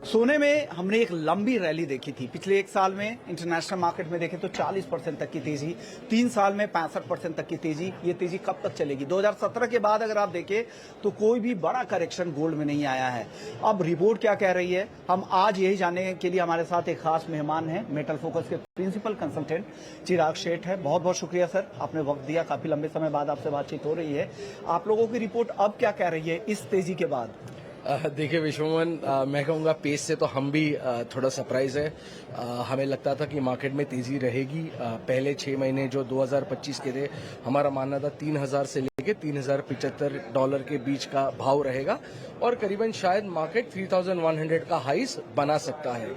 सोने में हमने एक लंबी रैली देखी थी। पिछले एक साल में इंटरनेशनल मार्केट में देखें तो 40% तक की तेजी, 3 साल में 65% तक की तेजी। ये तेजी कब तक चलेगी? 2017 के बाद अगर आप देखें तो कोई भी बड़ा करेक्शन गोल्ड में नहीं आया है। अब रिपोर्ट क्या कह रही है, हम आज यही जानने के लिए हमारे साथ एक खास मेहमान हैं, मेटल फोकस के प्रिंसिपल कंसल्टेंट चिराग शेठ है। बहुत बहुत शुक्रिया सर, आपने वक्त दिया। काफी लंबे समय बाद आपसे बातचीत हो रही है। आप लोगों की रिपोर्ट अब क्या कह रही है इस तेजी के बाद? देखिए विश्वमोहन, मैं कहूँगा पेस से तो हम भी थोड़ा सरप्राइज है। हमें लगता था कि मार्केट में तेजी रहेगी। पहले 6 महीने जो 2025 के थे, हमारा मानना था 3000 से लेके $3075 के बीच का भाव रहेगा और करीबन शायद मार्केट 3100 का हाईस बना सकता है।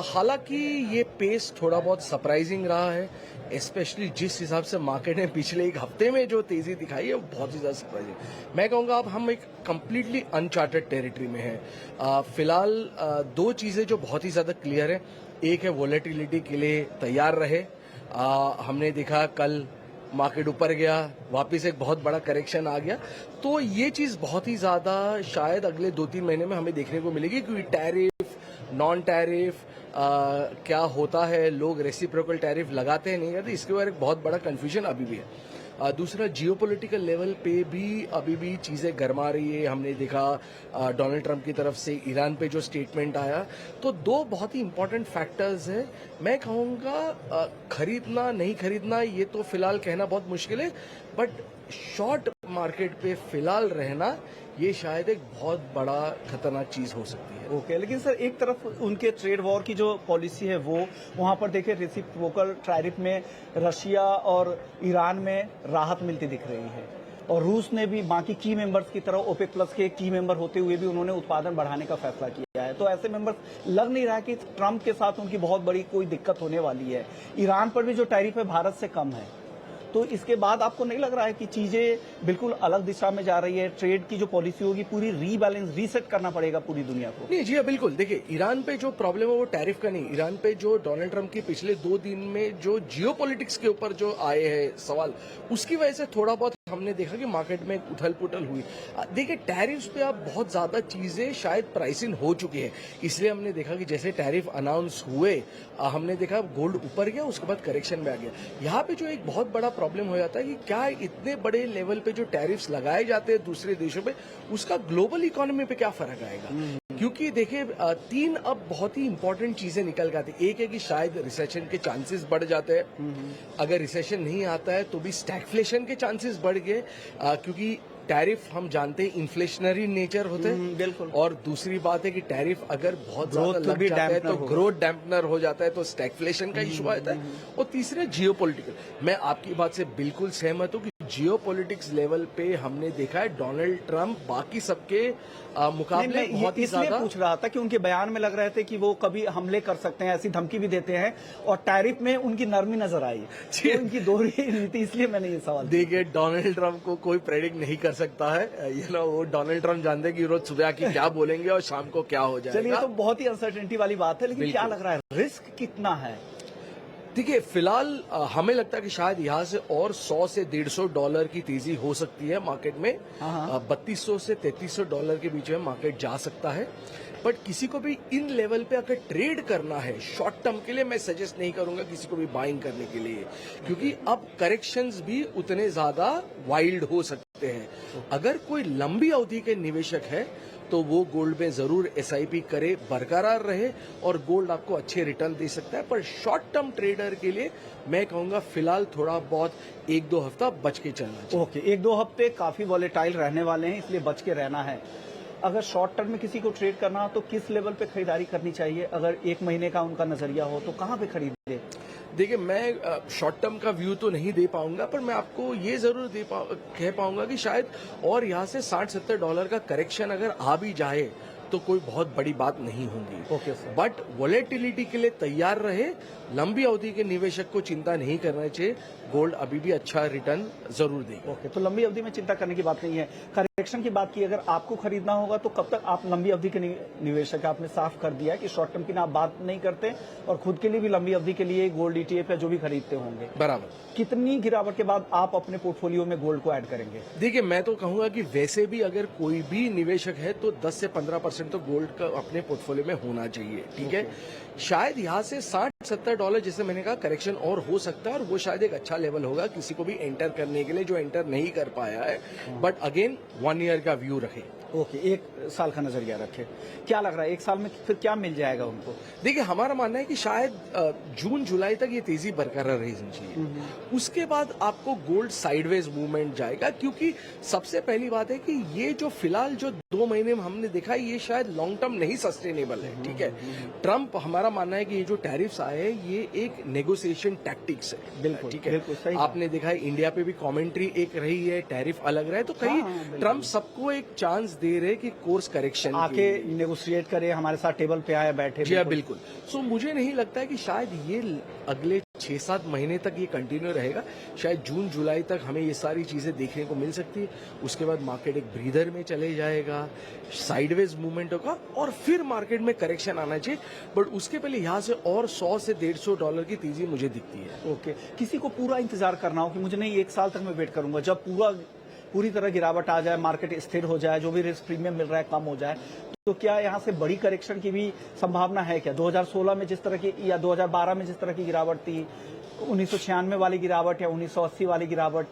हालांकि ये पेस थोड़ा बहुत सरप्राइजिंग रहा है, स्पेशली जिस हिसाब से मार्केट ने पिछले एक हफ्ते में जो तेजी दिखाई है वो बहुत ही ज्यादा सरप्राइजिंग। मैं कहूँगा अब हम एक कंप्लीटली अनचार्टेड टेरिटरी में है। फिलहाल 2 चीजें जो बहुत ही ज्यादा क्लियर है। एक है वोलेटिलिटी के लिए तैयार रहे। हमने देखा कल मार्केट ऊपर गया, वापस एक बहुत बड़ा करेक्शन आ गया, तो ये चीज बहुत ही ज्यादा शायद अगले 2-3 महीने में हमें देखने को मिलेगी, क्योंकि टैरिफ, नॉन टैरिफ क्या होता है, लोग रेसिप्रोकल टैरिफ लगाते हैं नहीं करते, इसके बारे में बहुत बड़ा कंफ्यूजन अभी भी है। दूसरा, जियोपॉलिटिकल लेवल पे भी अभी भी चीजें गरमा रही है। हमने देखा डोनाल्ड ट्रंप की तरफ से ईरान पे जो स्टेटमेंट आया, तो 2 बहुत ही इंपॉर्टेंट फैक्टर्स है। मैं कहूँगा खरीदना नहीं खरीदना ये तो फिलहाल कहना बहुत मुश्किल है, बट शॉर्ट मार्केट पे फिलहाल रहना ये शायद एक बहुत बड़ा खतरनाक चीज हो सकती है। ओके, लेकिन सर एक तरफ उनके ट्रेड वॉर की जो पॉलिसी है वो वहां पर देखिए रेसिप्रोकल टैरिफ में रशिया और ईरान में राहत मिलती दिख रही है, और रूस ने भी बाकी की मेंबर्स की तरह ओपेक प्लस के की मेंबर होते हुए भी उन्होंने उत्पादन बढ़ाने का फैसला किया है। तो ऐसे मेंबर्स लग नहीं रहा कि ट्रंप के साथ उनकी बहुत बड़ी कोई दिक्कत होने वाली है। ईरान पर भी जो टैरिफ है भारत से कम है, तो इसके बाद आपको नहीं लग रहा है कि चीजें बिल्कुल अलग दिशा में जा रही है? ट्रेड की जो पॉलिसी होगी पूरी रीबैलेंस, रीसेट करना पड़ेगा पूरी दुनिया को। नहीं जी हाँ, बिल्कुल। देखिए, ईरान पे जो प्रॉब्लम है वो टैरिफ का नहीं, ईरान पे जो डोनाल्ड ट्रंप की पिछले 2 दिन में जो जियोपॉलिटिक्स के ऊपर जो आए हैं सवाल, उसकी वजह से थोड़ा बहुत हमने देखा कि मार्केट में उथल पुथल हुई। देखिए, टैरिफ्स पे अब बहुत ज्यादा चीजें शायद प्राइसिंग हो चुकी है, इसलिए हमने देखा कि जैसे टैरिफ अनाउंस हुए, हमने देखा गोल्ड ऊपर गया, उसके बाद करेक्शन में आ गया। यहाँ पे जो एक बहुत बड़ा प्रॉब्लम हो जाता है कि क्या इतने बड़े लेवल पे जो टैरिफ्स लगाए जाते हैं दूसरे देशों पे, उसका ग्लोबल इकोनॉमी पे क्या फर्क आएगा? क्योंकि देखिए 3 अब बहुत ही इंपॉर्टेंट चीजें निकल के आती है। एक है कि शायद रिसेशन के चांसेस बढ़ जाते हैं। अगर रिसेशन नहीं आता है तो भी स्टैगफ्लेशन के चांसेस बढ़ गए, क्योंकि टैरिफ हम जानते हैं इन्फ्लेशनरी नेचर होते हैं। बिल्कुल। और दूसरी बात है कि टैरिफ अगर बहुत ज्यादा लग जाता है तो ग्रोथ डैम्पनर हो जाता है, तो स्टैगफ्लेशन का इशू आता है। और तीसरे जियोपॉलिटिकल, मैं आपकी बात से बिल्कुल सहमत हूं कि जियोपॉलिटिक्स लेवल पे हमने देखा है डोनाल्ड ट्रंप बाकी सबके मुकाबले बहुत ही ज्यादा। पूछ रहा था कि उनके बयान में लग रहे थे कि वो कभी हमले कर सकते हैं, ऐसी धमकी भी देते हैं, और टैरिफ में उनकी नरमी नजर आई, तो उनकी दोहरी नीति, इसलिए मैंने ये सवाल। देखिए, डोनाल्ड ट्रंप को कोई प्रेडिक्ट नहीं कर सकता है, वो डोनाल्ड ट्रंप जानते हैं कि रोज सुबह की क्या बोलेंगे और शाम को क्या हो जाएगा। चलिए, तो बहुत ही अनसर्टेनिटी वाली बात है, लेकिन क्या लग रहा है रिस्क कितना है? देखिए, फिलहाल हमें लगता है कि शायद यहाँ से और $100 से $150 की तेजी हो सकती है मार्केट में। 3200 से $3300 के बीच में मार्केट जा सकता है, बट किसी को भी इन लेवल पे अगर ट्रेड करना है शॉर्ट टर्म के लिए, मैं सजेस्ट नहीं करूंगा किसी को भी बाइंग करने के लिए, क्योंकि अब करेक्शंस भी उतने ज्यादा वाइल्ड हो सकते हैं। अगर कोई लंबी अवधि के निवेशक है तो वो गोल्ड में जरूर SIP करे, बरकरार रहे, और गोल्ड आपको अच्छे रिटर्न दे सकता है। पर शॉर्ट टर्म ट्रेडर के लिए मैं कहूंगा फिलहाल थोड़ा बहुत 1-2 हफ्ता बच के चलना चाहिए। ओके, 1-2 हफ्ते काफी वॉलेटाइल रहने वाले हैं, इसलिए बच के रहना है। अगर शॉर्ट टर्म में किसी को ट्रेड करना हो तो किस लेवल पे खरीदारी करनी चाहिए? अगर 1 महीने का उनका नजरिया हो तो कहां पे खरीदे? देखिए, मैं शॉर्ट टर्म का व्यू तो नहीं दे पाऊंगा, पर मैं आपको ये जरूर कह पाऊंगा कि शायद और यहाँ से $60-70 का करेक्शन अगर आ भी जाए तो कोई बहुत बड़ी बात नहीं होगी। Okay sir. बट वॉलेटिलिटी के लिए तैयार रहे, लंबी अवधि के निवेशक को चिंता नहीं करना चाहिए, गोल्ड अभी भी अच्छा रिटर्न जरूर देगा। ओके, तो लंबी अवधि में चिंता करने की बात नहीं है। करेक्शन की बात की, अगर आपको खरीदना होगा तो कब तक आप लंबी अवधि के निवेशक, आपने साफ कर दिया है कि शॉर्ट टर्म की ना आप बात नहीं करते और खुद के लिए भी लंबी अवधि के लिए गोल्ड ईटीएफ या जो भी खरीदते होंगे, बराबर। कितनी गिरावट के बाद आप अपने पोर्टफोलियो में गोल्ड को ऐड करेंगे? देखिए, मैं तो कहूंगा कि वैसे भी अगर कोई भी निवेशक है तो 10 से 15% तो गोल्ड का अपने पोर्टफोलियो में होना चाहिए, ठीक है। शायद यहाँ से $60-70 जैसे मैंने कहा करेक्शन और हो सकता है, और वो शायद एक अच्छा लेवल होगा किसी को भी एंटर करने के लिए जो एंटर नहीं कर पाया है। बट अगेन 1 ईयर का व्यू रखे। ओके, 1 साल का नजरिया रखे। क्या लग रहा है 1 साल में फिर क्या मिल जाएगा उनको? देखिए, हमारा मानना है कि शायद जून जुलाई तक ये तेजी बरकरार रहनी चाहिए। उसके बाद आपको गोल्ड साइडवेज मूवमेंट जाएगा, क्योंकि सबसे पहली बात है कि ये जो फिलहाल जो 2 महीने में हमने देखा है ये शायद लॉन्ग टर्म नहीं सस्टेनेबल है, ठीक है। ट्रम्प, हमारा मानना है कि ये जो टैरिफ्स आए हैं ये एक नेगोशिएशन टैक्टिक्स है, बिल्कुल, ठीक है। बिल्कुल सही। आपने देखा है इंडिया पे भी कमेंट्री एक रही है, टैरिफ अलग रहे, तो कहीं ट्रम्प सबको एक चांस दे रहे कि कोर्स करेक्शन आके नेगोशिएट करे, हमारे साथ टेबल पे आए बैठे। जी हाँ, बिल्कुल। सो मुझे नहीं लगता है कि शायद ये अगले 6-7 महीने तक ये कंटिन्यू रहेगा। शायद जून जुलाई तक हमें ये सारी चीजें देखने को मिल सकती है। उसके बाद मार्केट एक ब्रीदर में चले जाएगा, साइडवेज मूवमेंट होगा और फिर मार्केट में करेक्शन आना चाहिए। बट उसके पहले यहाँ से और $100 से $150 की तेजी मुझे दिखती है। ओके, किसी को पूरा इंतजार करना हो कि मुझे नहीं 1 साल तक मैं वेट करूंगा, जब पूरी तरह गिरावट आ जाए, मार्केट स्थिर हो जाए, जो भी रिस्क प्रीमियम मिल रहा है कम हो जाए, तो क्या यहाँ से बड़ी करेक्शन की भी संभावना है क्या? 2016 में जिस तरह की या 2012 में जिस तरह की गिरावट थी, 1996 वाली गिरावट या 1980 वाली गिरावट,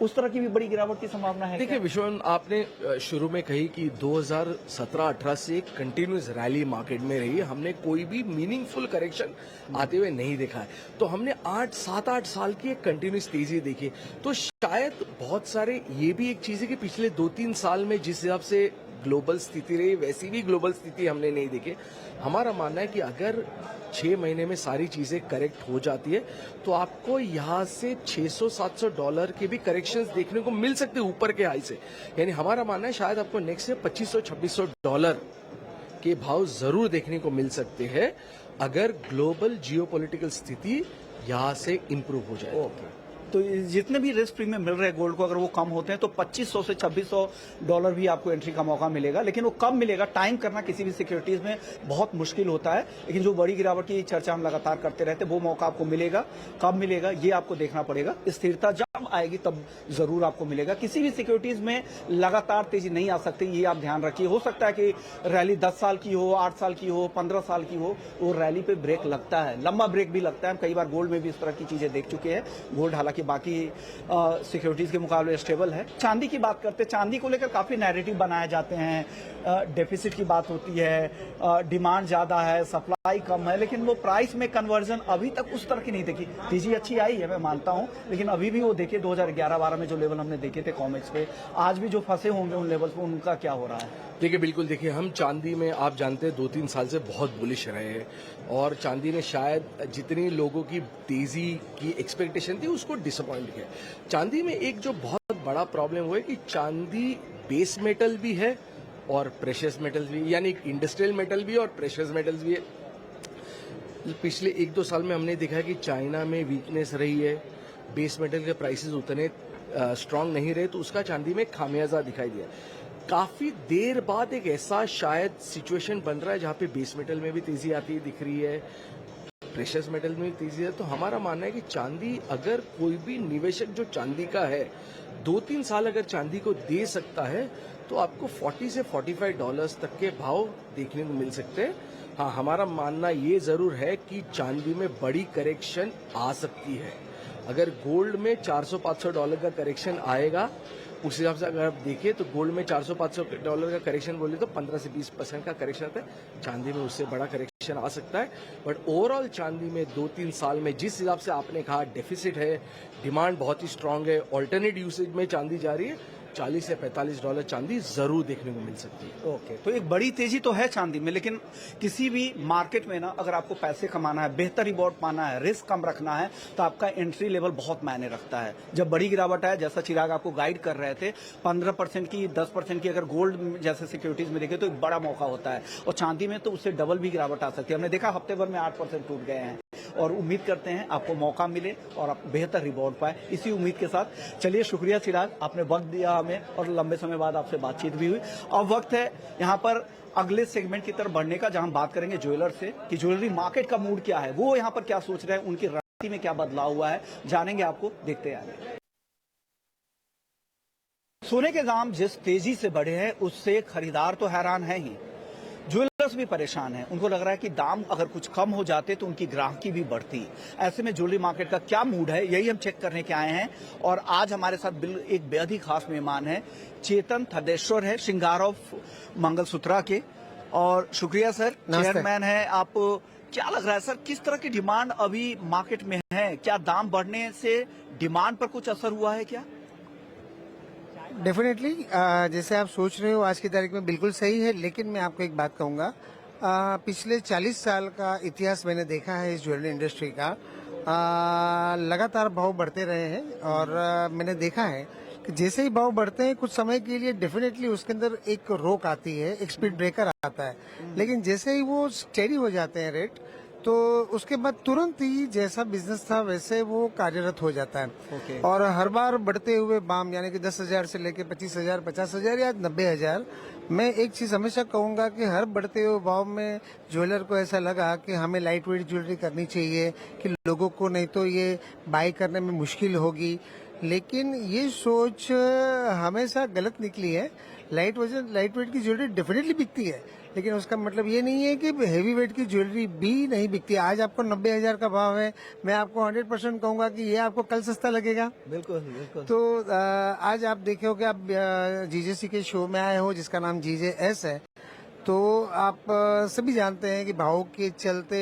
उस तरह की भी बड़ी गिरावट की संभावना है? देखिए विश्वन, आपने शुरू में कही कि 2017-18 से एक कंटिन्यूस रैली मार्केट में रही है। हमने कोई भी मीनिंगफुल करेक्शन आते हुए नहीं देखा है। तो हमने 7-8 साल की एक कंटिन्यूस तेजी देखी। तो शायद बहुत सारे ये भी एक चीज है कि पिछले 2-3 साल में जिस हिसाब से ग्लोबल स्थिति रही वैसी भी ग्लोबल स्थिति हमने नहीं देखी। हमारा मानना है कि अगर 6 महीने में सारी चीजें करेक्ट हो जाती है तो आपको यहाँ से $600-700 के भी करेक्शंस देखने को मिल सकते हैं ऊपर के हाई से। यानी हमारा मानना है शायद आपको नेक्स्ट से $2500-2600 के भाव जरूर देखने को मिल सकते हैं अगर ग्लोबल जियोपॉलिटिकल स्थिति यहाँ से इंप्रूव हो जाए। ओके, तो जितने भी रिस्क प्रीमियम मिल रहे हैं गोल्ड को, अगर वो कम होते हैं तो $2500 से $2600 भी आपको एंट्री का मौका मिलेगा। लेकिन वो कब मिलेगा, टाइम करना किसी भी सिक्योरिटीज में बहुत मुश्किल होता है। लेकिन जो बड़ी गिरावट की चर्चा हम लगातार करते रहते हैं, वो मौका आपको मिलेगा। कब मिलेगा ये आपको देखना पड़ेगा। स्थिरता जब आएगी तब जरूर आपको मिलेगा। किसी भी सिक्योरिटीज में लगातार तेजी नहीं आ सकती, ये आप ध्यान रखिए। हो सकता है कि रैली 10 साल की हो, 8 साल की हो, 15 साल की हो, वो रैली पे ब्रेक लगता है, लंबा ब्रेक भी लगता है। हम कई बार गोल्ड में भी इस तरह की चीजें देख चुके हैं। गोल्ड हालांकि बाकी सिक्योरिटीज के मुकाबले स्टेबल है। चांदी की बात करते हैं, चांदी को लेकर काफी नैरेटिव बनाए जाते हैं। डेफिसिट की बात होती है, डिमांड ज्यादा है, सप्लाई कम है, लेकिन वो प्राइस में कन्वर्जन अभी तक उस तरह की नहीं देखी। तेजी अच्छी आई है, मैं मानता हूं, लेकिन अभी भी वो देखिए 2011-12 में जो लेवल हमने देखे थे कॉमेक्स पे, आज भी जो फंसे होंगे उन लेवल पे, उनका क्या हो रहा है? देखिए बिल्कुल, देखिए हम चांदी में आप जानते हैं 2-3 साल से बहुत बुलिश रहे हैं और चांदी ने शायद जितनी लोगों की तेजी की एक्सपेक्टेशन थी उसको डिसअपॉइंट किया। चांदी में एक जो बहुत बड़ा प्रॉब्लम हुआ है कि चांदी बेस मेटल भी है और प्रेशियस मेटल्स भी, यानी इंडस्ट्रियल मेटल भी और प्रेशियस मेटल्स भी है। पिछले 1-2 साल में हमने देखा है कि चाइना में वीकनेस रही है, बेस मेटल के प्राइसेस उतने स्ट्रांग नहीं रहे, तो उसका चांदी में खामियाजा दिखाई दिया। काफी देर बाद एक ऐसा शायद सिचुएशन बन रहा है जहां पे बेस मेटल में भी तेजी आती दिख रही है, प्रेशियस मेटल में भी तेजी है। तो हमारा मानना है कि चांदी, अगर कोई भी निवेशक जो चांदी का है 2-3 साल अगर चांदी को दे सकता है तो आपको $40 से $45 तक के भाव देखने को मिल सकते हैं। हाँ, हमारा मानना ये जरूर है कि चांदी में बड़ी करेक्शन आ सकती है। अगर गोल्ड में $400-500 का करेक्शन आएगा, उस हिसाब से अगर आप देखिए तो गोल्ड में $400-500 का करेक्शन बोले तो 15 से 20% का करेक्शन आता है। चांदी में उससे बड़ा करेक्शन आ सकता है। बट ओवरऑल चांदी में 2-3 साल में जिस हिसाब से आपने कहा डेफिसिट है, डिमांड बहुत ही स्ट्रांग है, ऑल्टरनेट यूसेज में चांदी जा रही है, $40 से $45 चांदी जरूर देखने को मिल सकती है। ओके, तो एक बड़ी तेजी तो है चांदी में, लेकिन किसी भी मार्केट में ना, अगर आपको पैसे कमाना है, बेहतर रिवॉर्ड पाना है, रिस्क कम रखना है, तो आपका एंट्री लेवल बहुत मायने रखता है। जब बड़ी गिरावट है, जैसा चिराग आपको गाइड कर रहे थे, 15% की, 10% की अगर गोल्ड जैसे सिक्योरिटीज में देखे तो एक बड़ा मौका होता है, और चांदी में तो उससे डबल भी गिरावट आ सकती है। हमने देखा हफ्ते भर में 8% टूट गए हैं। और उम्मीद करते हैं आपको मौका मिले और आप बेहतर रिवॉर्ड पाए। इसी उम्मीद के साथ चलिए, शुक्रिया चिराग, आपने वक्त दिया हमें और लंबे समय बाद आपसे बातचीत भी हुई। अब वक्त है यहाँ पर अगले सेगमेंट की तरफ बढ़ने का, जहां हम बात करेंगे ज्वेलर से कि ज्वेलरी मार्केट का मूड क्या है, वो यहाँ पर क्या सोच रहे हैं, उनकी रणनीति में क्या बदलाव हुआ है, जानेंगे आपको, देखते आएंगे। सोने के दाम जिस तेजी से बढ़े हैं उससे खरीदार तो हैरान है ही, ज्वेलर्स भी परेशान हैं। उनको लग रहा है कि दाम अगर कुछ कम हो जाते तो उनकी ग्राहकी भी बढ़ती। ऐसे में ज्वेलरी मार्केट का क्या मूड है, यही हम चेक करने के आए हैं। और आज हमारे साथ एक बेहद ही खास मेहमान है, चेतन थदेश्वर है, श्रृंगार ऑफ मंगलसूत्रा के। और शुक्रिया सर, चेयरमैन है आप। क्या लग रहा है सर, किस तरह की डिमांड अभी मार्केट में है? क्या दाम बढ़ने से डिमांड पर कुछ असर हुआ है क्या? डेफिनेटली जैसे आप सोच रहे हो आज की तारीख में बिल्कुल सही है, लेकिन मैं आपको एक बात कहूंगा। पिछले 40 साल का इतिहास मैंने देखा है इस ज्वेलरी इंडस्ट्री का। लगातार भाव बढ़ते रहे हैं और मैंने देखा है कि जैसे ही भाव बढ़ते हैं कुछ समय के लिए डेफिनेटली उसके अंदर एक रोक आती है, एक स्पीड ब्रेकर आता है, लेकिन जैसे ही वो स्टेडी हो जाते हैं रेट, तो उसके बाद तुरंत ही जैसा बिजनेस था वैसे वो कार्यरत हो जाता है। Okay. और हर बार बढ़ते हुए बाम यानी कि 10,000 से लेके 25,000, 50,000 या 90,000, मैं एक चीज हमेशा कहूंगा कि हर बढ़ते हुए भाव में ज्वेलर को ऐसा लगा कि हमें लाइट वेट ज्वेलरी करनी चाहिए कि लोगों को नहीं तो ये बाय करने में मुश्किल होगी, लेकिन ये सोच हमेशा गलत निकली है। लाइट वेट की ज्वेलरी डेफिनेटली बिकती है, लेकिन उसका मतलब ये नहीं है कि हेवी वेट की ज्वेलरी भी नहीं बिकती। आज आपको 90,000 का भाव है, मैं आपको 100% कहूंगा कि ये आपको कल सस्ता लगेगा। बिल्कुल बिल्कुल। तो आज आप देखे हो कि आप जीजेसी के शो में आए हो जिसका नाम जीजेएस है, तो आप सभी जानते हैं कि भाव के चलते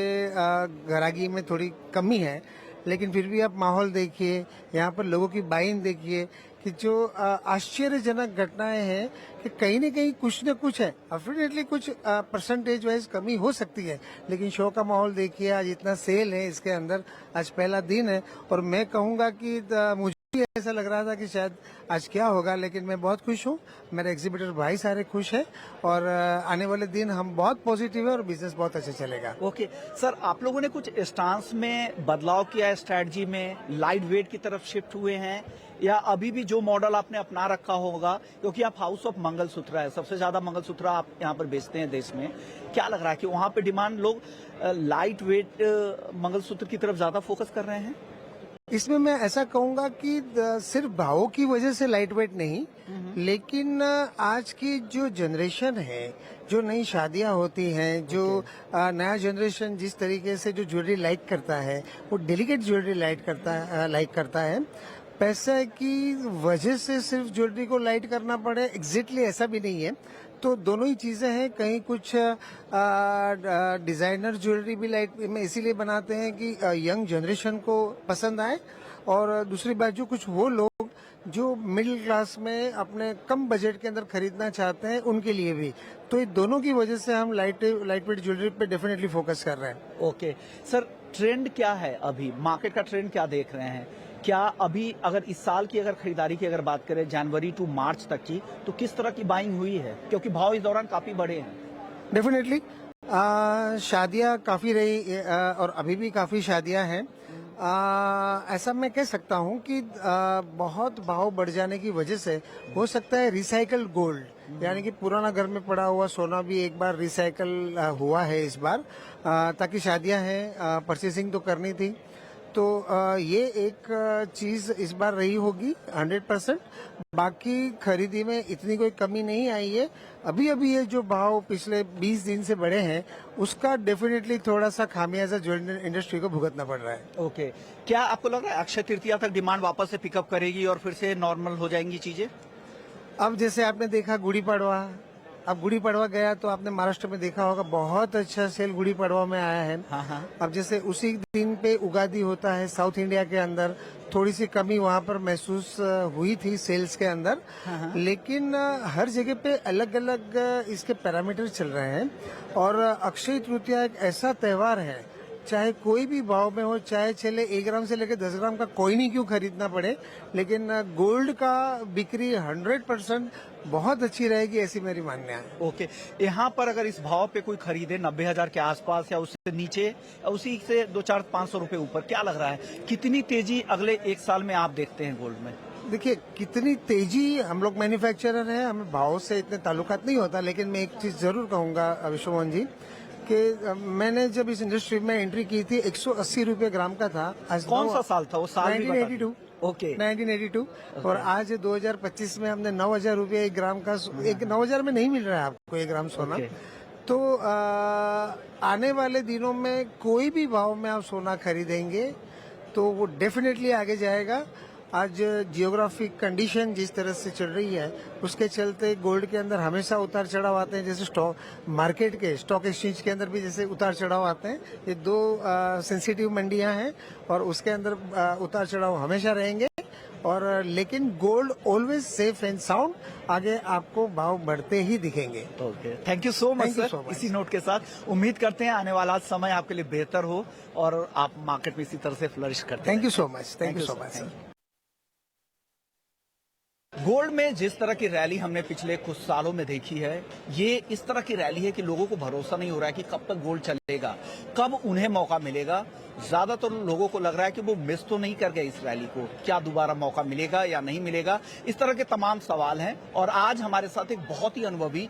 ग्राहकी में थोड़ी कमी है, लेकिन फिर भी आप माहौल देखिए, यहाँ पर लोगों की बाइंग देखिए कि जो आश्चर्यजनक घटनाएं हैं कि कहीं न कहीं कुछ न कुछ है। डेफिनेटली कुछ परसेंटेज वाइज कमी हो सकती है, लेकिन शो का माहौल देखिए, आज इतना सेल है इसके अंदर, आज पहला दिन है और मैं कहूंगा कि मुझे ऐसा लग रहा था कि शायद आज क्या होगा, लेकिन मैं बहुत खुश हूँ, मेरे एग्जीबिटर भाई सारे खुश हैं और आने वाले दिन हम बहुत पॉजिटिव है और बिजनेस बहुत अच्छा चलेगा। ओके सर, आप लोगों ने कुछ स्टांस में बदलाव किया है, स्ट्रेटजी में लाइट वेट की तरफ शिफ्ट हुए हैं, या अभी भी जो मॉडल आपने अपना रखा होगा, क्योंकि आप हाउस ऑफ मंगलसूत्रा है, सबसे ज्यादा मंगलसूत्रा आप यहाँ पर बेचते हैं देश में। क्या लग रहा है कि वहाँ पे डिमांड लोग लाइट वेट मंगलसूत्र की तरफ ज्यादा फोकस कर रहे हैं? इसमें मैं ऐसा कहूंगा कि सिर्फ भावों की वजह से लाइट वेट नहीं, लेकिन आज की जो जनरेशन है, जो नई शादियां होती हैं, जो नया जनरेशन जिस तरीके से जो ज्वेलरी लाइक करता है, वो डेलिकेट ज्वेलरी लाइक करता है। पैसे की वजह से सिर्फ ज्वेलरी को लाइट करना पड़े, एग्जैक्टली ऐसा भी नहीं है। तो दोनों ही चीजें हैं। कहीं कुछ डिजाइनर ज्वेलरी भी लाइट में इसीलिए बनाते हैं कि यंग जनरेशन को पसंद आए, और दूसरी बात जो कुछ वो लोग जो मिडिल क्लास में अपने कम बजट के अंदर खरीदना चाहते हैं उनके लिए भी। तो ये दोनों की वजह से हम लाइट वेट ज्वेलरी पे डेफिनेटली फोकस कर रहे हैं। ओके सर, ट्रेंड क्या है अभी, मार्केट का ट्रेंड क्या देख रहे हैं? क्या अभी अगर इस साल की अगर खरीदारी की अगर बात करें जनवरी टू मार्च तक की, तो किस तरह की बाइंग हुई है, क्योंकि भाव इस दौरान काफी बढ़े हैं? डेफिनेटली शादियां काफी रही और अभी भी काफी शादियां हैं। ऐसा मैं कह सकता हूं कि बहुत भाव बढ़ जाने की वजह से हो सकता है रिसाइकल गोल्ड, यानी कि पुराना घर में पड़ा हुआ सोना भी एक बार रिसाइकल हुआ है इस बार, ताकि शादियां हैं, परचेसिंग तो करनी थी, तो ये एक चीज इस बार रही होगी 100%। बाकी खरीदी में इतनी कोई कमी नहीं आई है। अभी ये जो भाव पिछले 20 दिन से बढ़े हैं, उसका डेफिनेटली थोड़ा सा खामियाजा ज्वेलरी इंडस्ट्री को भुगतना पड़ रहा है। ओके, क्या आपको लग रहा है अक्षय तृतीया तक डिमांड वापस से पिकअप करेगी और फिर से नॉर्मल हो जाएंगी चीजें? अब जैसे आपने देखा गुड़ी पड़वा, अब गुड़ी पड़वा गया तो आपने महाराष्ट्र में देखा होगा बहुत अच्छा सेल गुड़ी पड़वा में आया है। हाँ। अब जैसे उसी दिन पे उगादी होता है साउथ इंडिया के अंदर, थोड़ी सी कमी वहाँ पर महसूस हुई थी सेल्स के अंदर। लेकिन हर जगह पे अलग अलग इसके पैरामीटर चल रहे हैं, और अक्षय तृतीया एक ऐसा त्योहार है चाहे कोई भी भाव में हो, चाहे चले 1 ग्राम से लेकर 10 ग्राम का कोई नहीं क्यों खरीदना पड़े, लेकिन गोल्ड का बिक्री 100% बहुत अच्छी रहेगी, ऐसी मेरी मान्य है। ओके, यहाँ पर अगर इस भाव पे कोई खरीदे 90,000 के आसपास या उससे नीचे या उसी से 200-500 रुपए ऊपर, क्या लग रहा है कितनी तेजी अगले 1 साल में आप देखते हैं गोल्ड में? देखिए कितनी तेजी, हम लोग मैन्युफैक्चरर हैं, हमें भाव से इतने ताल्लुकात नहीं होता, लेकिन मैं एक चीज जरूर कहूंगा विश्वमोहन जी कि मैंने जब इस इंडस्ट्री में एंट्री की थी 180 रुपए ग्राम का था। आज कौन सा साल था वो साल? 1982। ओके, 1982 और आज 2025 में हमने 9,000 रुपये 1 ग्राम का, एक 9,000 में नहीं मिल रहा है आपको 1 ग्राम सोना। ओके। तो आने वाले दिनों में कोई भी भाव में आप सोना खरीदेंगे तो वो डेफिनेटली आगे जाएगा। आज जियोग्राफिक कंडीशन जिस तरह से चल रही है उसके चलते गोल्ड के अंदर हमेशा उतार चढ़ाव आते हैं, जैसे स्टॉक मार्केट के स्टॉक एक्सचेंज के अंदर भी जैसे उतार चढ़ाव आते हैं। ये 2 सेंसिटिव मंडियां हैं और उसके अंदर उतार चढ़ाव हमेशा रहेंगे, और लेकिन gold always safe and sound, आगे आपको भाव बढ़ते ही दिखेंगे। Okay, thank you so much Thank you sir. so much. इसी नोट के साथ उम्मीद करते हैं आने वाला समय आपके लिए बेहतर हो और आप मार्केट में इसी तरह से फ्लरिश करते थैंक रहें। You so much, thank you so sir. Much Thank sir. Gold में जिस तरह की रैली हमने पिछले कुछ सालों में देखी है, ये इस तरह की रैली है कि लोगों को भरोसा नहीं हो रहा है कि कब तक गोल्ड चलेगा, कब उन्हें मौका मिलेगा। ज्यादातर लोगों को लग रहा है कि वो मिस तो नहीं कर गए इस रैली को, क्या दोबारा मौका मिलेगा या नहीं मिलेगा, इस तरह के तमाम सवाल हैं। और आज हमारे साथ एक बहुत ही अनुभवी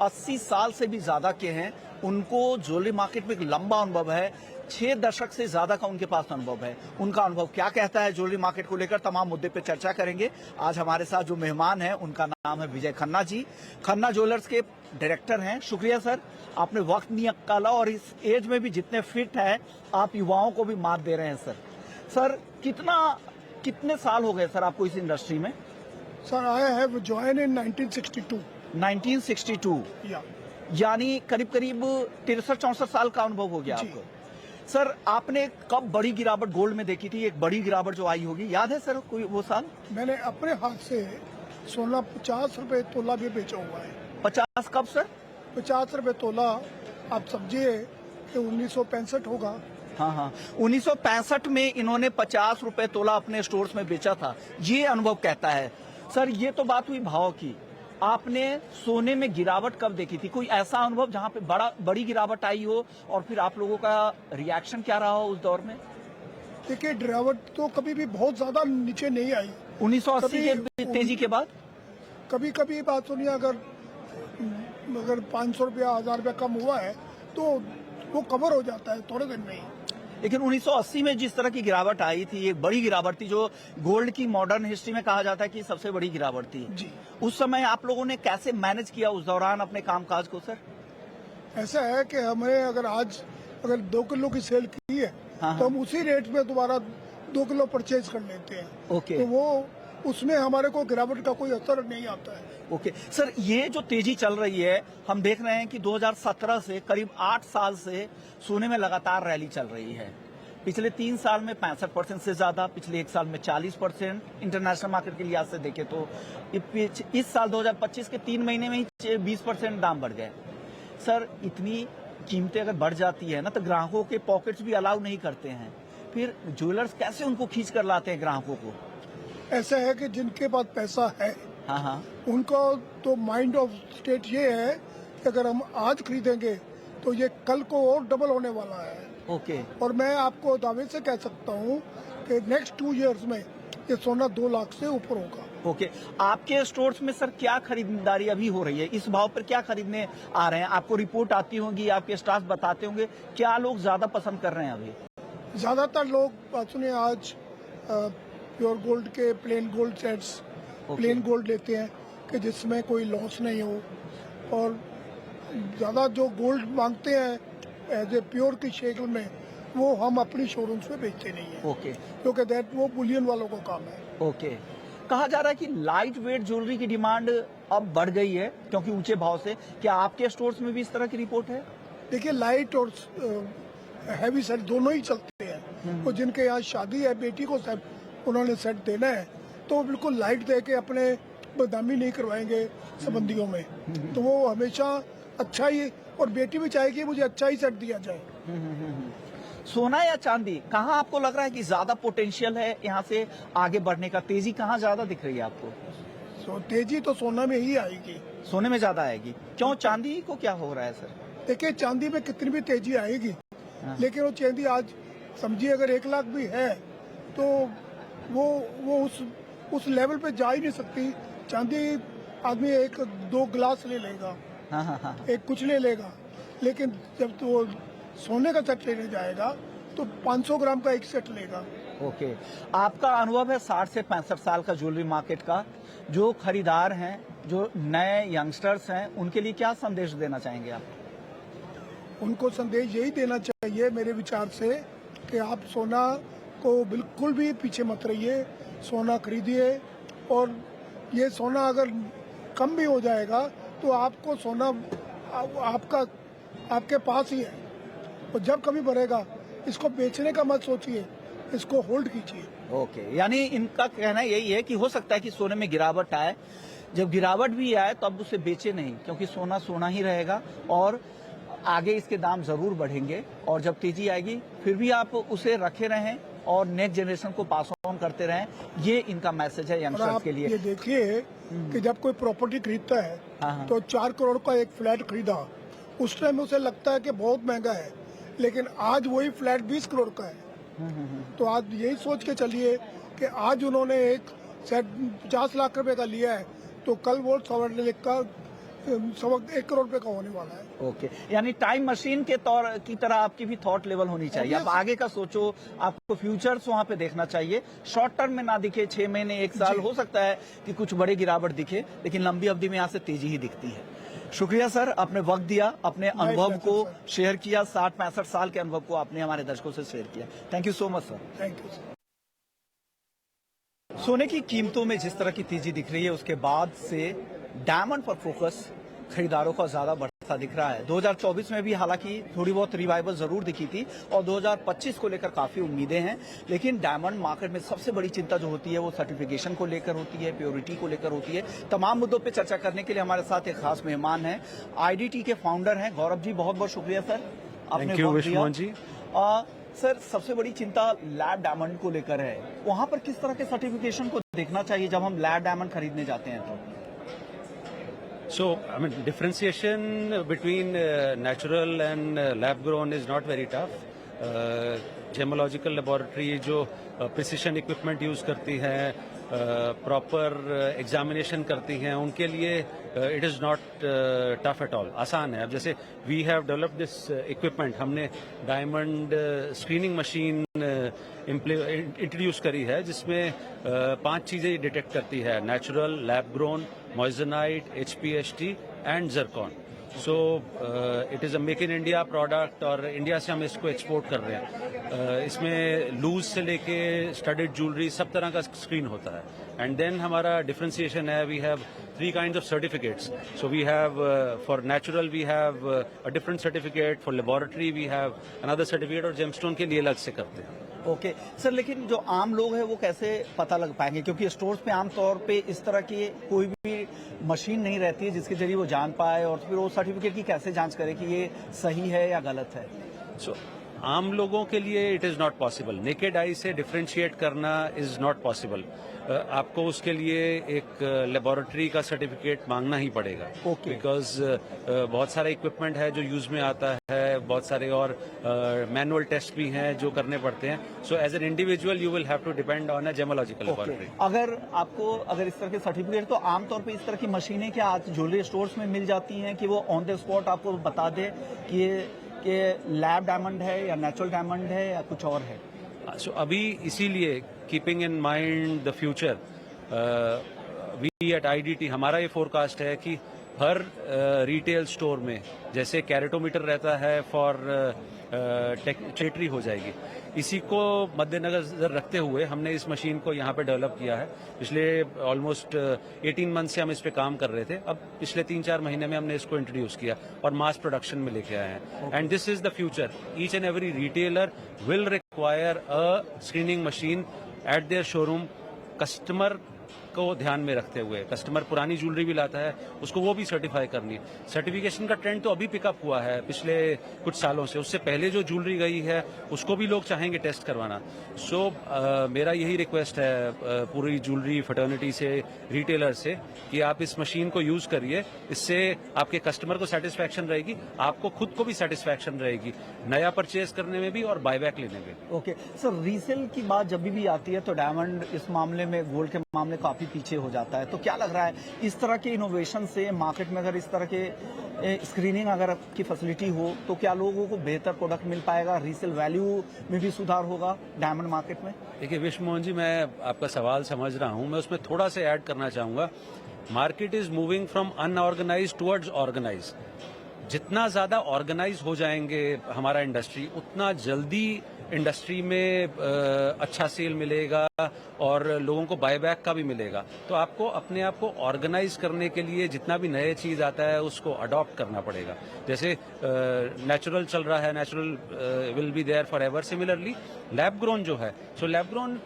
80 साल से भी ज्यादा के हैं, उनको ज्वेलरी मार्केट में एक लंबा अनुभव है, 6 दशक से ज्यादा का उनके पास अनुभव है। उनका अनुभव क्या कहता है ज्वेलरी मार्केट को लेकर, तमाम मुद्दे पे चर्चा करेंगे। आज हमारे साथ जो मेहमान हैं उनका नाम है विजय खन्ना जी, खन्ना ज्वेलर्स के डायरेक्टर हैं। शुक्रिया सर, आपने वक्त नहीं निकाला और इस एज में भी जितने फिट है आप युवाओं को भी मात दे रहे हैं सर। सर कितने साल हो गए सर आपको इस इंडस्ट्री में? Sir, I have joined in 1962. 1962, Yeah. यानी करीब 63-64 साल का अनुभव हो गया जी। आपको। सर आपने कब बड़ी गिरावट गोल्ड में देखी थी? एक बड़ी गिरावट जो आई होगी, याद है सर कोई वो साल? मैंने अपने हाथ से सोना 50 रुपए तोला भी बेचा हुआ है। 50 कब सर? 50 रुपए तोला, आप समझिए कि 1965 होगा। हाँ, 1965 में इन्होंने 50 रुपए तोला अपने स्टोर्स में बेचा था, ये अनुभव कहता है। सर ये तो बात हुई भाव की, आपने सोने में गिरावट कब देखी थी? कोई ऐसा अनुभव जहां पे बड़ी गिरावट आई हो और फिर आप लोगों का रिएक्शन क्या रहा हो उस दौर में? देखिए गिरावट तो कभी भी बहुत ज्यादा नीचे नहीं आई। 1980 के कभी- तेजी के बाद? कभी कभी बात सुनिए, अगर 500 रुपया 1000 रुपया कम हुआ है तो वो कवर हो जाता है थोड़े दिन में ही। लेकिन 1980 में जिस तरह की गिरावट आई थी, एक बड़ी गिरावट थी जो गोल्ड की मॉडर्न हिस्ट्री में कहा जाता है कि सबसे बड़ी गिरावट थी। जी। उस समय आप लोगों ने कैसे मैनेज किया उस दौरान अपने कामकाज को सर? ऐसा है कि हमें अगर 2 किलो की सेल की है हाँ, तो हम उसी रेट में दोबारा 2 किलो परचेज कर लेते हैं। ओके। तो वो उसमें हमारे को गिरावट का कोई असर नहीं आता है। ओके सर, ये जो तेजी चल रही है, हम देख रहे हैं कि 2017 से करीब 8 साल से सोने में लगातार रैली चल रही है। पिछले 3 साल में 65% से ज्यादा, पिछले 1 साल में 40%, इंटरनेशनल मार्केट के लिहाज से देखें तो इस साल 2025 के 3 महीने में ही 20% दाम बढ़ गए। सर इतनी कीमतें अगर बढ़ जाती है ना तो ग्राहकों के पॉकेट्स भी अलाउ नहीं करते हैं, फिर ज्वेलर्स कैसे उनको खींच कर लाते हैं ग्राहकों को? ऐसा है कि जिनके पास पैसा है हाँ, उनका तो माइंड ऑफ स्टेट ये है कि अगर हम आज खरीदेंगे तो ये कल को और डबल होने वाला है। ओके। और मैं आपको दावे से कह सकता हूँ कि नेक्स्ट 2 इयर्स में ये सोना 2 लाख से ऊपर होगा। ओके, आपके स्टोर्स में सर क्या खरीदारी अभी हो रही है? इस भाव पर क्या खरीदने आ रहे हैं? आपको रिपोर्ट आती होगी, आपके स्टाफ बताते होंगे, क्या लोग ज्यादा पसंद कर रहे हैं अभी? ज्यादातर लोग बात सुनिए, आज प्योर गोल्ड के plane gold sets, plane gold लेते हैं कि जिसमें कोई लॉस नहीं हो, और ज्यादा जो गोल्ड मांगते हैं एज ए प्योर की शक्ल में वो हम अपनी शोरूम्स में बेचते नहीं है। ओके। क्योंकि दैट वो बुलियन वालों को काम है। ओके, कहा जा रहा है कि लाइट वेट ज्वेलरी की डिमांड अब बढ़ गई है क्योंकि ऊंचे भाव से, क्या आपके स्टोर्स में भी इस तरह की रिपोर्ट है? देखिए लाइट और हैवी सेट दोनों ही चलते हैं। तो जिनके यहाँ शादी है, बेटी को सेट उन्होंने सेट देना है तो वो बिल्कुल लाइट दे के अपने बदनामी नहीं करवाएंगे संबंधियों में, तो वो हमेशा अच्छा ही, और बेटी भी चाहेगी मुझे अच्छा ही सेट दिया जाए। सोना या चांदी, कहाँ आपको लग रहा है कि ज्यादा पोटेंशियल है यहाँ से आगे बढ़ने का? तेजी कहाँ ज्यादा दिख रही है आपको? तेजी तो सोना में ही आएगी। सोने में ज्यादा आएगी, क्यों? चांदी को क्या हो रहा है सर? देखिए चांदी में कितनी भी तेजी आएगी, हाँ। लेकिन वो चांदी आज समझिए अगर 1 लाख भी है तो वो उस लेवल पे जा ही नहीं सकती। चांदी आदमी 1-2 गिलास ले लेगा, हाँ हाँ हाँ। एक कुछ ले लेगा, लेकिन जब तो वो सोने का सेट लेने जाएगा तो 500 ग्राम का एक सेट लेगा। ओके, आपका अनुभव है 60 से 65 साल का ज्वेलरी मार्केट का, जो खरीदार हैं, जो नए यंगस्टर्स हैं, उनके लिए क्या संदेश देना चाहेंगे आप? उनको संदेश यही देना चाहिए मेरे विचार से कि आप सोना को बिल्कुल भी पीछे मत रहिए, सोना खरीदिए। और ये सोना अगर कम भी हो जाएगा तो आपको सोना आपके पास ही है, और जब कभी बढ़ेगा इसको बेचने का मत सोचिए, इसको होल्ड कीजिए। ओके, यानी इनका कहना यही है कि हो सकता है कि सोने में गिरावट आए, जब गिरावट भी आए तब उसे बेचे नहीं, क्योंकि सोना सोना ही रहेगा और आगे इसके दाम जरूर बढ़ेंगे, और जब तेजी आएगी फिर भी आप उसे रखे रहें और नेक्स्ट जनरेशन को पास ऑन करते रहें। ये इनका मैसेज है और यंगस्टर्स आप के लिए। ये देखिए कि जब कोई प्रॉपर्टी खरीदता है हाँ। तो 4 करोड़ का एक फ्लैट खरीदा, उस टाइम उसे लगता है कि बहुत महंगा है, लेकिन आज वही फ्लैट 20 करोड़ का है। तो आज यही सोच के चलिए कि आज उन्होंने एक शायद 50 लाख रुपए का लिया है, तो कल वो 1 करोड़ रुपए का होने वाला है। ओके, यानी टाइम मशीन के तौर की तरह आपकी भी थॉट लेवल होनी चाहिए। आप आगे का सोचो, आपको फ्यूचर्स वहां पे देखना चाहिए। शॉर्ट टर्म में ना दिखे, 6 महीने 1 साल हो सकता है कि कुछ बड़े गिरावट दिखे, लेकिन लंबी अवधि में यहाँ से तेजी ही दिखती है। शुक्रिया सर, आपने वक्त दिया, अपने अनुभव को शेयर किया, 60-65 साल के अनुभव को आपने हमारे दर्शकों से शेयर किया। Thank you so much sir. Thank you sir. सोने की कीमतों में जिस तरह की तेजी दिख रही है, उसके बाद से डायमंड पर फोकस खरीदारों का ज्यादा बढ़ता दिख रहा है। 2024 में भी हालांकि थोड़ी बहुत रिवाइवल जरूर दिखी थी और 2025 को लेकर काफी उम्मीदें हैं, लेकिन डायमंड मार्केट में सबसे बड़ी चिंता जो होती है वो सर्टिफिकेशन को लेकर होती है, प्योरिटी को लेकर होती है। तमाम मुद्दों पे चर्चा करने के लिए हमारे साथ एक खास मेहमान हैं, आईडीटी के फाउंडर हैं गौरव जी। बहुत बहुत शुक्रिया सर, आपने वक्त दिया। जी। सर, सबसे बड़ी चिंता लैब डायमंड को लेकर है, वहां पर किस तरह के सर्टिफिकेशन को देखना चाहिए जब हम लैब डायमंड खरीदने जाते हैं तो? So, I mean, differentiation between natural and lab grown is not very tough. Gemological laboratory जो precision equipment use करती हैं, proper examination करती हैं, उनके लिए it is not tough at all. आसान है। अब जैसे we have developed this equipment, हमने diamond screening machine इंट्रोड्यूस करी है, जिसमें 5 चीजें डिटेक्ट करती है: natural, lab grown, moissanite, HPHT and zircon. So it is a make in India product और इंडिया से हम इसको एक्सपोर्ट कर रहे हैं। इसमें लूज से लेके स्टडेड ज्वेलरी सब तरह का स्क्रीन होता है। एंड देन हमारा डिफरेंशिएशन है, we have 3 kinds of certificates. So we have for natural we have a different certificate, for laboratory we have another certificate, और gemstone के लिए अलग से करते हैं। ओके सर, लेकिन जो आम लोग हैं वो कैसे पता लग पाएंगे, क्योंकि स्टोर्स पे आमतौर पे इस तरह की कोई भी मशीन नहीं रहती है जिसके जरिए वो जान पाए, और फिर वो सर्टिफिकेट की कैसे जांच करे कि ये सही है या गलत है? So, आम लोगों के लिए it is not possible, naked eye से डिफरेंशिएट करना इज नॉट पॉसिबल। आपको उसके लिए एक लेबोरेटरी का सर्टिफिकेट मांगना ही पड़ेगा, बिकॉज बहुत सारा इक्विपमेंट है जो यूज में आता है, बहुत सारे और मैनुअल टेस्ट भी हैं जो करने पड़ते हैं। So as an individual you will have to depend on a gemological laboratory. अगर इस तरह के सर्टिफिकेट, तो आमतौर पे इस तरह की मशीनें क्या आज ज्वेलरी स्टोर्स में मिल जाती हैं कि वो ऑन द स्पॉट आपको बता दे कि लैब डायमंड है या नेचुरल डायमंड है या कुछ और है? सो अभी इसीलिए keeping in mind the future, we at IDT हमारा ये फोरकास्ट है कि हर रिटेल स्टोर में जैसे कैरेटोमीटर रहता है फॉर टेट्री हो जाएगी, इसी को मद्देनजर रखते हुए हमने इस मशीन को यहाँ पे डेवलप किया है। पिछले ऑलमोस्ट 18 मंथ से हम इस पे काम कर रहे थे, अब पिछले 3-4 महीने में हमने इसको इंट्रोड्यूस किया और मास प्रोडक्शन में लेके आए हैं। And this is the future, each and every retailer will require a screening machine eight there showroom. Customer को ध्यान में रखते हुए कस्टमर पुरानी ज्वेलरी भी लाता है, उसको वो भी सर्टिफाई करनी है। सर्टिफिकेशन का ट्रेंड तो अभी पिकअप हुआ है पिछले कुछ सालों से, उससे पहले जो ज्वेलरी गई है उसको भी लोग चाहेंगे टेस्ट करवाना। सो मेरा यही रिक्वेस्ट है पूरी ज्वेलरी फटर्निटी से, रिटेलर से, कि आप इस मशीन को यूज करिए। इससे आपके कस्टमर को सेटिस्फैक्शन रहेगी, आपको खुद को भी सेटिस्फैक्शन रहेगी, नया परचेज करने में भी और बायबैक लेने में भी। ओके सर, रीसेल की बात जब भी आती है तो डायमंड इस मामले में गोल्ड के मामले काफी पीछे हो जाता है। तो क्या लग रहा है इस तरह के इनोवेशन से मार्केट में अगर इस तरह के स्क्रीनिंग अगर की फैसिलिटी हो तो क्या लोगों को बेहतर प्रोडक्ट मिल पाएगा, रीसेल वैल्यू में भी सुधार होगा डायमंड मार्केट में? देखिए विश्व मोहन जी, मैं आपका सवाल समझ रहा हूं, मैं उसमें थोड़ा सा ऐड करना चाहूंगा। Market is moving from unorganise towards organise. जितना ज्यादा ऑर्गेनाइज हो जाएंगे हमारा इंडस्ट्री, उतना जल्दी इंडस्ट्री में अच्छा सेल मिलेगा और लोगों को बायबैक का भी मिलेगा। तो आपको अपने आप को ऑर्गेनाइज करने के लिए जितना भी नए चीज आता है उसको अडॉप्ट करना पड़ेगा। जैसे नेचुरल चल रहा है, natural will be there for ever. Similarly lab grown जो है, so lab grown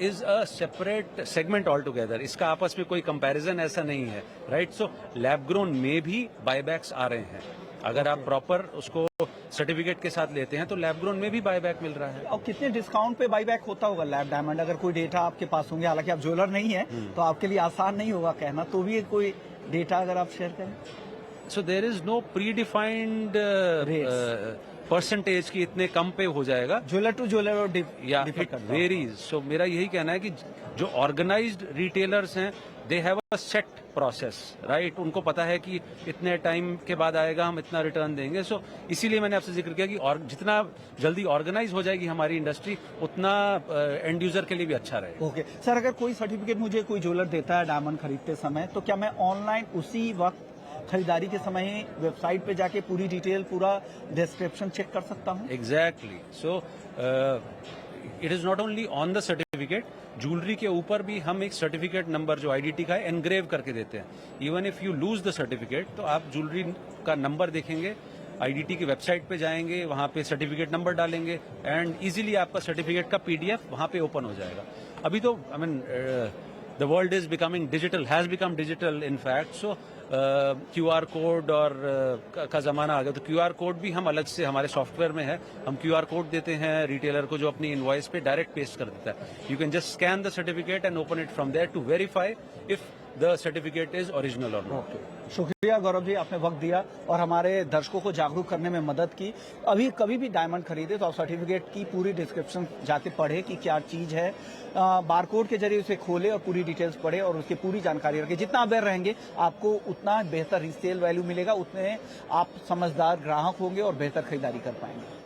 is a separate segment all together. इसका आपस में कोई कंपैरिजन ऐसा नहीं है, राइट? सो लैब ग्रोन में भी बायबैक्स आ रहे हैं। अगर आप प्रॉपर उसको सर्टिफिकेट के साथ लेते हैं तो लैब ग्रोन में भी बायबैक मिल रहा है। और कितने डिस्काउंट पे बाईबैक होता होगा लैब डायमंड? अगर कोई डेटा आपके पास होंगे, हालांकि आप ज्वेलर नहीं है तो आपके लिए आसान नहीं होगा कहना, तो भी कोई डेटा अगर आप शेयर करें। So there is no predefined percentage की इतने कम पे हो जाएगा। ज्वेलर टू ज्वेलर और या इट वेरीज। सो मेरा यही कहना है कि जो ऑर्गेनाइज्ड रिटेलर्स हैं, they have a set process, right? उनको पता है कि इतने टाइम के बाद आएगा, हम इतना रिटर्न देंगे। सो इसीलिए मैंने आपसे जिक्र किया कि और जितना जल्दी ऑर्गेनाइज हो जाएगी हमारी इंडस्ट्री, उतना एंड यूजर के लिए भी अच्छा रहेगा। ओके सर, अगर कोई सर्टिफिकेट मुझे कोई ज्वेलर देता है डायमंड खरीदते समय, तो क्या मैं ऑनलाइन उसी वक्त खरीदारी के समय ही वेबसाइट पे जाके पूरी डिटेल, पूरा डिस्क्रिप्शन चेक कर सकता हूँ? Exactly. So it is not only on the certificate, jewellery के ऊपर भी हम एक सर्टिफिकेट नंबर जो आईडीटी का है एनग्रेव करके देते हैं। Even if you lose the certificate, तो आप ज्वेलरी का नंबर देखेंगे, आईडीटी की वेबसाइट पे जाएंगे, वहां पे सर्टिफिकेट नंबर डालेंगे एंड इजीली आपका सर्टिफिकेट का पीडीएफ वहां पे ओपन हो जाएगा। अभी तो I mean the world is becoming digital, has become digital in fact. So QR code और का जमाना आ गया, तो क्यूआर कोड भी हम अलग से हमारे सॉफ्टवेयर में है। हम क्यूआर कोड देते हैं रिटेलर को, जो अपनी इनवॉइस पे डायरेक्ट पेस्ट कर देता है। You can just scan the certificate and open it from there to verify if the certificate is original और नॉट। शुक्रिया गौरव जी, आपने वक्त दिया और हमारे दर्शकों को जागरूक करने में मदद की। अभी कभी भी डायमंड खरीदे तो आप सर्टिफिकेट की पूरी डिस्क्रिप्शन जाके पढ़े कि क्या चीज है, बारकोड के जरिए उसे खोले और पूरी डिटेल्स पढ़े और उसकी पूरी जानकारी रखें। जितना अवेयर रहेंगे आपको उतना बेहतर रीसेल वैल्यू मिलेगा, उतने आप समझदार ग्राहक होंगे और बेहतर खरीदारी कर पाएंगे।